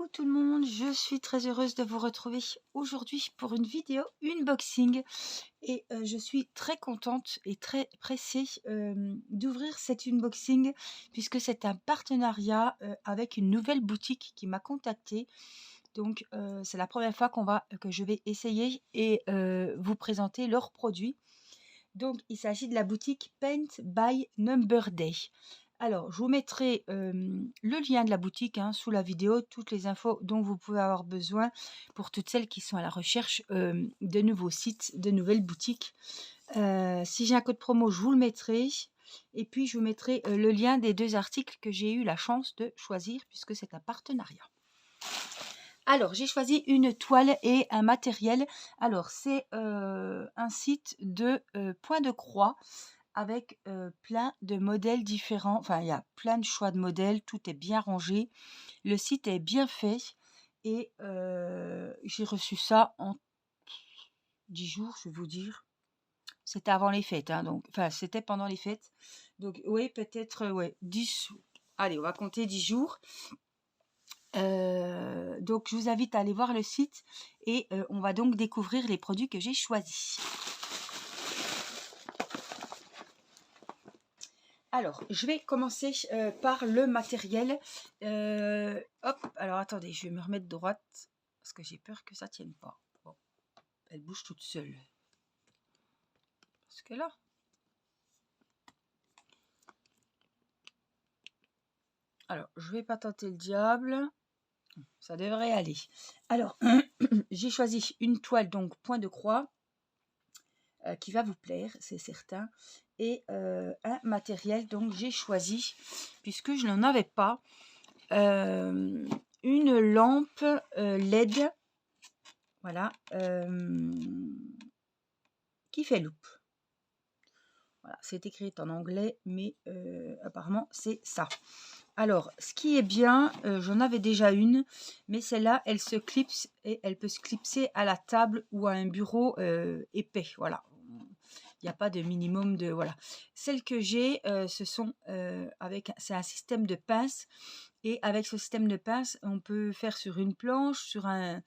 Coucou tout le monde, je suis très heureuse de vous retrouver aujourd'hui pour une vidéo unboxing et je suis très contente et très pressée d'ouvrir cet unboxing puisque c'est un partenariat avec une nouvelle boutique qui m'a contactée. Donc c'est la première fois que je vais essayer et vous présenter leurs produits. Donc il s'agit de la boutique Paint by Number Day. Alors, je vous mettrai le lien de la boutique sous la vidéo, toutes les infos dont vous pouvez avoir besoin pour toutes celles qui sont à la recherche de nouveaux sites, de nouvelles boutiques. Si j'ai un code promo, je vous le mettrai. Et puis, je vous mettrai le lien des 2 articles que j'ai eu la chance de choisir puisque c'est un partenariat. Alors, j'ai choisi une toile et un matériel. Alors, c'est un site de point de croix avec plein de modèles différents. Enfin, il y a plein de choix de modèles, tout est bien rangé. Le site est bien fait et j'ai reçu ça en 10 jours, je vais vous dire. C'était avant les fêtes, donc, enfin, c'était pendant les fêtes. Donc, oui, peut-être, ouais, 10. Allez, on va compter 10 jours. Donc, je vous invite à aller voir le site et on va donc découvrir les produits que j'ai choisis. Alors, je vais commencer par le matériel. Hop, alors attendez, je vais me remettre droite parce que j'ai peur que ça tienne pas. Bon, elle bouge toute seule. Parce que là. Alors, je vais pas tenter le diable. Ça devrait aller. Alors, j'ai choisi une toile, donc point de croix, qui va vous plaire, c'est certain. Et un matériel, donc j'ai choisi, puisque je n'en avais pas, une lampe LED, voilà, qui fait loupe. Voilà, c'est écrit en anglais, mais apparemment c'est ça. Alors, ce qui est bien, j'en avais déjà une, mais celle-là, elle se clipse et elle peut se clipser à la table ou à un bureau épais. Voilà, il n'y a pas de minimum de voilà. Celles que j'ai, c'est un système de pince. Et avec ce système de pince, on peut faire sur une planche, sur un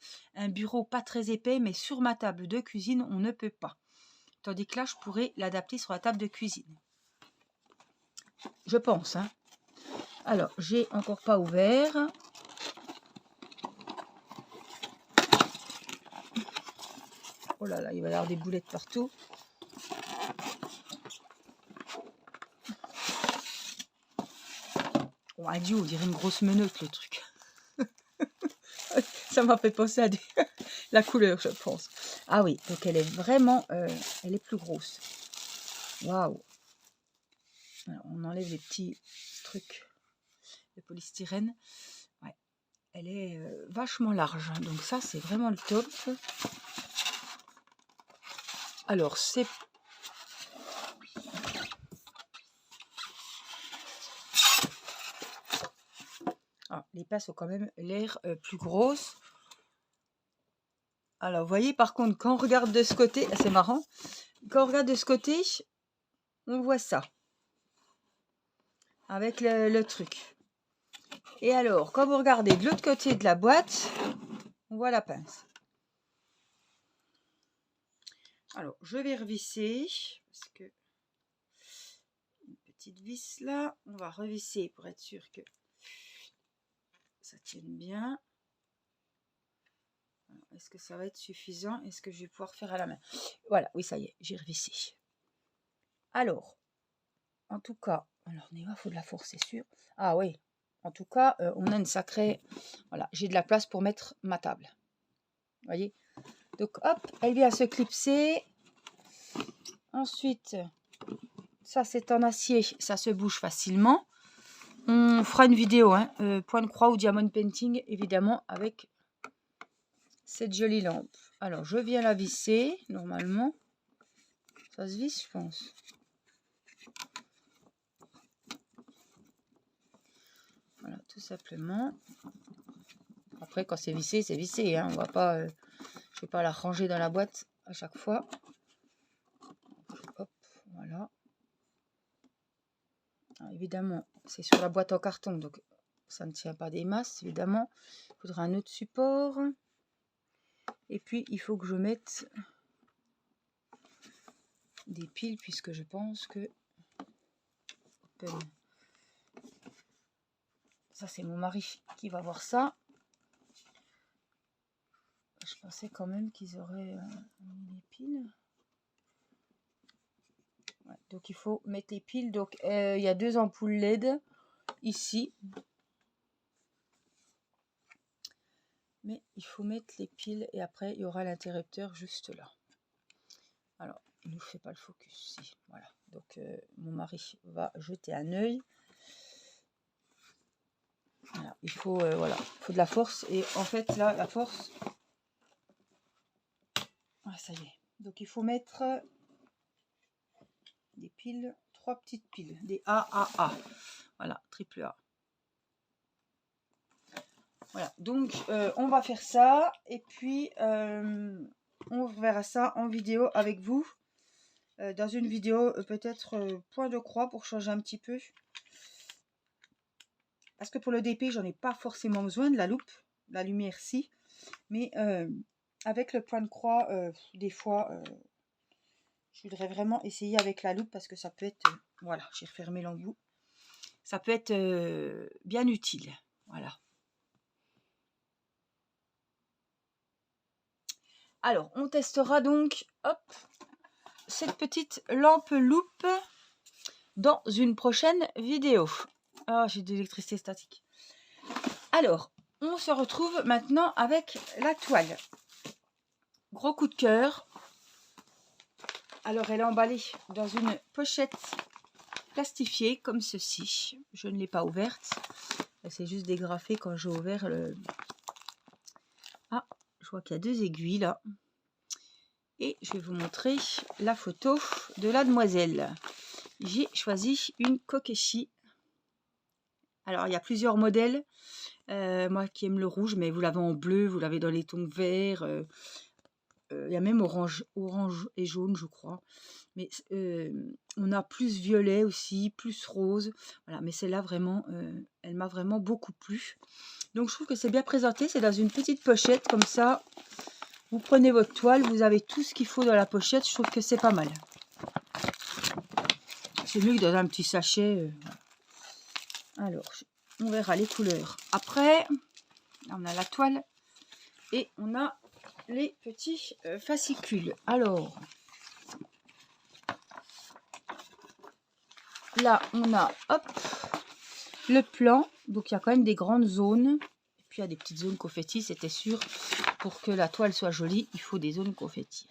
bureau pas très épais, mais sur ma table de cuisine, on ne peut pas. Tandis que là, je pourrais l'adapter sur la table de cuisine. Je pense. Alors, j'ai encore pas ouvert. Oh là là, il va y avoir des boulettes partout. Oh, adieu, on dirait une grosse menotte, le truc. Ça m'a fait penser à la couleur, je pense. Ah oui, donc elle est vraiment... elle est plus grosse. Waouh. On enlève les petits trucs de polystyrène. Ouais. Elle est vachement large. Donc ça, c'est vraiment le top. Alors, c'est... Ah, les pinces ont quand même l'air plus grosses. Alors, vous voyez, par contre, quand on regarde de ce côté, c'est marrant, quand on regarde de ce côté, on voit ça. Avec le truc. Et alors, quand vous regardez de l'autre côté de la boîte, on voit la pince. Alors, je vais revisser, parce que une petite vis là, on va revisser pour être sûr que ça tienne bien. Est-ce que ça va être suffisant? Est-ce que je vais pouvoir faire à la main? Voilà, oui, ça y est, j'ai revissé. Alors, en tout cas, alors il faut de la force, c'est sûr. Ah oui, en tout cas, on a une sacrée... Voilà, j'ai de la place pour mettre ma table. Vous voyez? Donc, hop, elle vient se clipser. Ensuite, ça c'est en acier, ça se bouge facilement. On fera une vidéo, point de croix ou diamond painting, évidemment, avec cette jolie lampe. Alors, je viens la visser, normalement. Ça se visse, je pense. Voilà, tout simplement. Après, quand c'est vissé, c'est vissé. On va pas, je vais pas la ranger dans la boîte à chaque fois. Hop, voilà. Alors, évidemment, c'est sur la boîte en carton, donc ça ne tient pas des masses, évidemment. Il faudra un autre support. Et puis, il faut que je mette des piles, puisque je pense que... Open. Ça, c'est mon mari qui va voir ça. Je pensais quand même qu'ils auraient mis les piles. Ouais, donc, il faut mettre les piles. Donc, il y a 2 ampoules LED ici. Mais il faut mettre les piles et après, il y aura l'interrupteur juste là. Alors, il ne nous fait pas le focus. Si, voilà. Donc, mon mari va jeter un œil. Voilà, il faut, voilà, il faut de la force. Et en fait, là, la force... Ah, ça y est. Donc, il faut mettre des piles, 3 petites piles, des AAA. Voilà, triple A. Voilà, donc on va faire ça. Et puis, on verra ça en vidéo avec vous. Dans une vidéo, peut-être point de croix pour changer un petit peu. Parce que pour le DP, j'en ai pas forcément besoin de la loupe. La lumière, si. Mais avec le point de croix, des fois... je voudrais vraiment essayer avec la loupe parce que ça peut être... voilà, j'ai refermé l'embout. Ça peut être bien utile. Voilà. Alors, on testera donc, hop, cette petite lampe loupe dans une prochaine vidéo. Ah, j'ai de l'électricité statique. Alors, on se retrouve maintenant avec la toile. Gros coup de cœur. Alors, elle est emballée dans une pochette plastifiée comme ceci. Je ne l'ai pas ouverte. Elle s'est juste dégrafée quand j'ai ouvert le... Ah, je vois qu'il y a 2 aiguilles là. Et je vais vous montrer la photo de la demoiselle. J'ai choisi une Kokeshi. Alors, il y a plusieurs modèles. Moi qui aime le rouge, mais vous l'avez en bleu, vous l'avez dans les tons verts. Il y a même orange et jaune, je crois. Mais on a plus violet aussi, plus rose. Voilà, mais celle-là, vraiment, elle m'a vraiment beaucoup plu. Donc, je trouve que c'est bien présenté. C'est dans une petite pochette, comme ça. Vous prenez votre toile, vous avez tout ce qu'il faut dans la pochette. Je trouve que c'est pas mal. C'est mieux que dans un petit sachet. Alors, on verra les couleurs. Après, on a la toile et on a les petits fascicules. Alors, là, on a, hop, le plan. Donc, il y a quand même des grandes zones. Et puis, il y a des petites zones confetti, c'était sûr. Pour que la toile soit jolie, il faut des zones confetti.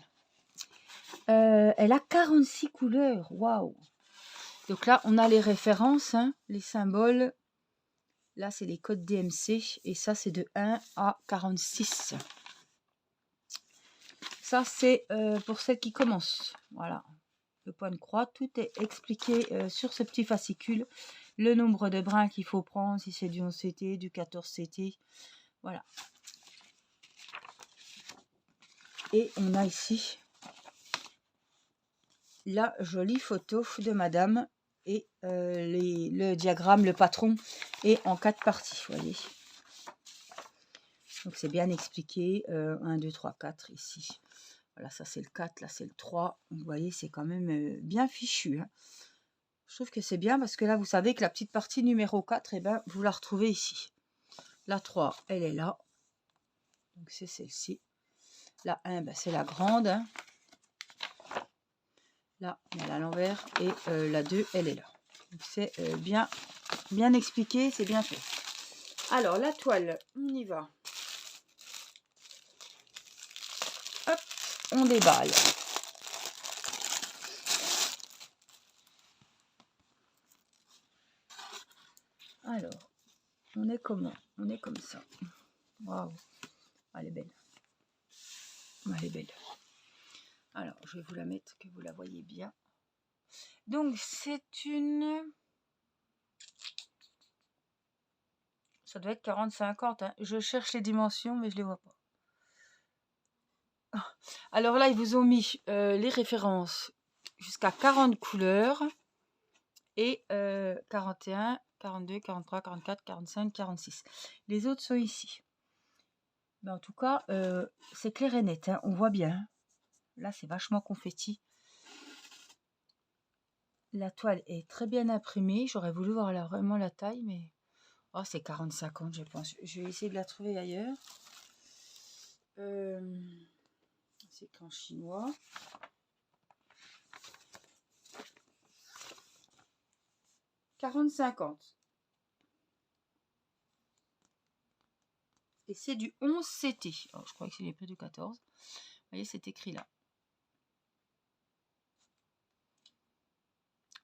Elle a 46 couleurs. Waouh! Donc là, on a les références, hein, les symboles. Là, c'est les codes DMC. Et ça, c'est de 1 à 46. Ça, c'est pour celles qui commencent. Voilà. Le point de croix. Tout est expliqué sur ce petit fascicule. Le nombre de brins qu'il faut prendre, si c'est du 11 CT, du 14 CT. Voilà. Et on a ici la jolie photo de madame. Et le diagramme, le patron, est en 4 parties. Vous voyez. Donc, c'est bien expliqué. 1, 2, 3, 4 ici. Voilà, ça c'est le 4, là c'est le 3. Vous voyez, c'est quand même bien fichu. Hein. Je trouve que c'est bien parce que là, vous savez que la petite partie numéro 4, eh ben, vous la retrouvez ici. La 3, elle est là. Donc, c'est celle-ci. La 1, ben, c'est la grande. Hein. Là, elle est à l'envers. Et la 2, elle est là. Donc, c'est bien expliqué, c'est bien fait. Alors, la toile, on y va. Hop, on déballe. Alors, on est comment? On est comme ça. Waouh, elle est belle. Elle est belle. Alors, je vais vous la mettre, que vous la voyez bien. Donc, c'est une... Ça doit être 40-50. Hein. Je cherche les dimensions, mais je ne les vois pas. Alors là, ils vous ont mis les références jusqu'à 40 couleurs. Et 41, 42, 43, 44, 45, 46. Les autres sont ici. Mais en tout cas, c'est clair et net, hein, on voit bien. Hein. Là, c'est vachement confetti. La toile est très bien imprimée. J'aurais voulu voir vraiment la taille, mais... Oh, c'est 40-50, je pense. Je vais essayer de la trouver ailleurs. C'est qu'en chinois. « 40-50. Et c'est du 11 CT. Oh, je crois que c'est les prix du 14. Vous voyez, c'est écrit là.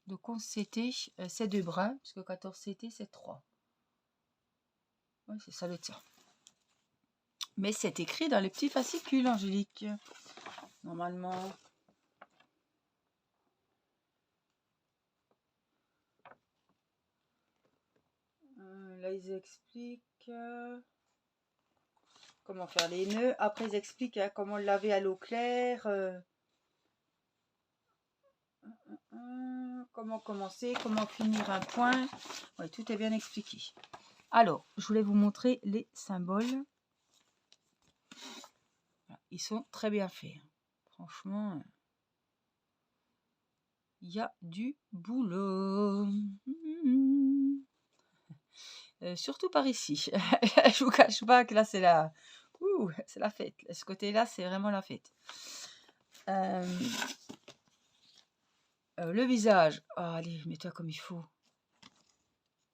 Donc 11 CT, c'est 2 bras, parce que 14 CT, c'est 3. Oui, c'est ça le tien. Mais c'est écrit dans les petits fascicules, Angélique. Normalement. Là, ils expliquent comment faire les nœuds. Après, ils expliquent comment laver à l'eau claire. Comment commencer, comment finir un point. Ouais, tout est bien expliqué. Alors, je voulais vous montrer les symboles. Voilà, ils sont très bien faits. Franchement, il y a du boulot. Surtout par ici. Je vous cache pas que là, c'est la... c'est la fête. Ce côté-là, c'est vraiment la fête. Le visage. Oh, allez, mets-toi comme il faut.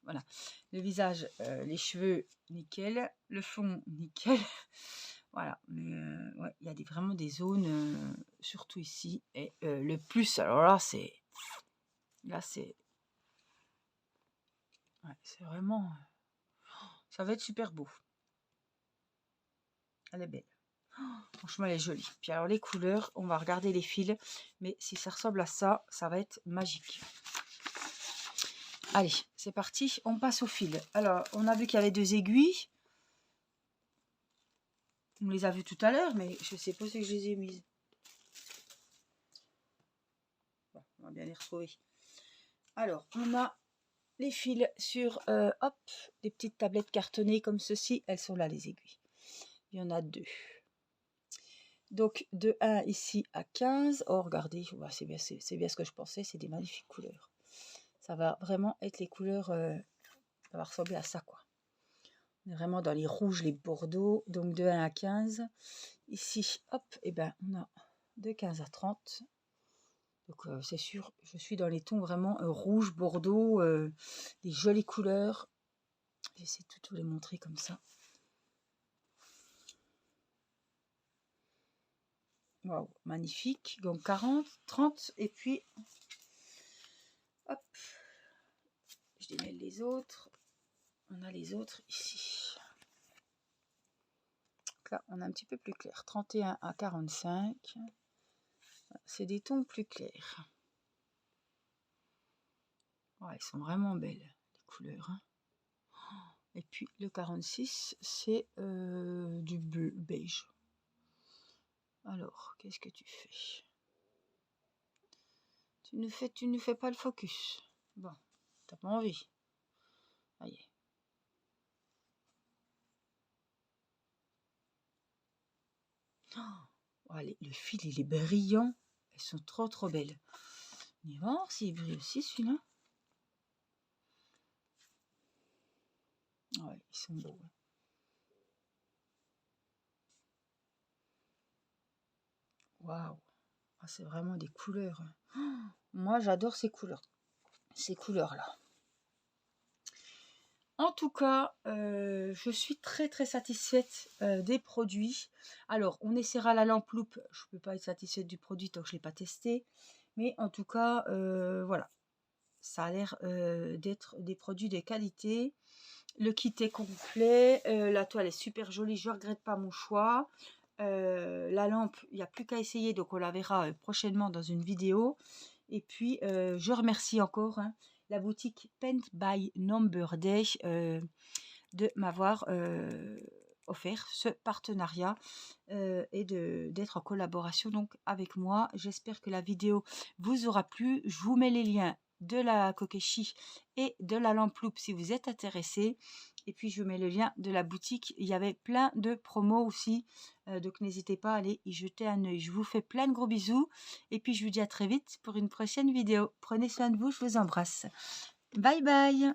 Voilà. Le visage, les cheveux, nickel. Le fond, nickel. Voilà. Ouais, il y a vraiment des zones, surtout ici. Et le plus, alors là, c'est... Là, c'est... Ouais, c'est vraiment... Ça va être super beau. Elle est belle. Franchement, elle est jolie. Puis alors, les couleurs, on va regarder les fils. Mais si ça ressemble à ça, ça va être magique. Allez, c'est parti. On passe au fil. Alors, on a vu qu'il y avait 2 aiguilles. On les a vues tout à l'heure, mais je sais pas si je les ai mises. Bon, on va bien les retrouver. Alors, on a les fils sur, hop, des petites tablettes cartonnées comme ceci. Elles sont là, les aiguilles. Il y en a 2. Donc, de 1 ici à 15. Oh, regardez, c'est bien ce que je pensais. C'est des magnifiques couleurs. Ça va vraiment être les couleurs... ça va ressembler à ça, quoi. On est vraiment dans les rouges, les bordeaux. Donc, de 1 à 15. Ici, hop, et ben, on a de 15 à 30. Donc, c'est sûr, je suis dans les tons vraiment rouge, bordeaux, des jolies couleurs. J'essaie de tout vous les montrer comme ça. Waouh, magnifique. Donc 40, 30, et puis, hop, je démêle les autres. On a les autres ici. Donc là, on a un petit peu plus clair. 31 à 45. C'est des tons plus clairs. Ouais, ils sont vraiment belles, les couleurs. Hein. Et puis, le 46, c'est du bleu beige. Alors, qu'est-ce que tu fais? Tu ne fais pas le focus. Bon, t'as pas envie. Allez. Oh, allez, le fil, il est brillant. Elles sont trop, trop belles. On va voir s'il brille aussi, celui-là. Ouais, ils sont beaux. Waouh. Ah, c'est vraiment des couleurs. Oh, moi, j'adore ces couleurs. Ces couleurs-là. En tout cas, je suis très très satisfaite des produits. Alors, on essaiera la lampe loupe. Je ne peux pas être satisfaite du produit tant que je ne l'ai pas testé. Mais en tout cas, voilà. Ça a l'air d'être des produits de qualité. Le kit est complet. La toile est super jolie. Je ne regrette pas mon choix. La lampe, il n'y a plus qu'à essayer. Donc, on la verra prochainement dans une vidéo. Et puis, je remercie encore... Hein, la boutique Paint by Number Day de m'avoir offert ce partenariat et d'être en collaboration donc avec moi. J'espère que la vidéo vous aura plu. Je vous mets les liens de la Kokeshi et de la lampe loupe si vous êtes intéressé. Et puis je vous mets le lien de la boutique. Il y avait plein de promos aussi. Donc n'hésitez pas à aller y jeter un œil. Je vous fais plein de gros bisous. Et puis je vous dis à très vite pour une prochaine vidéo. Prenez soin de vous, je vous embrasse. Bye bye.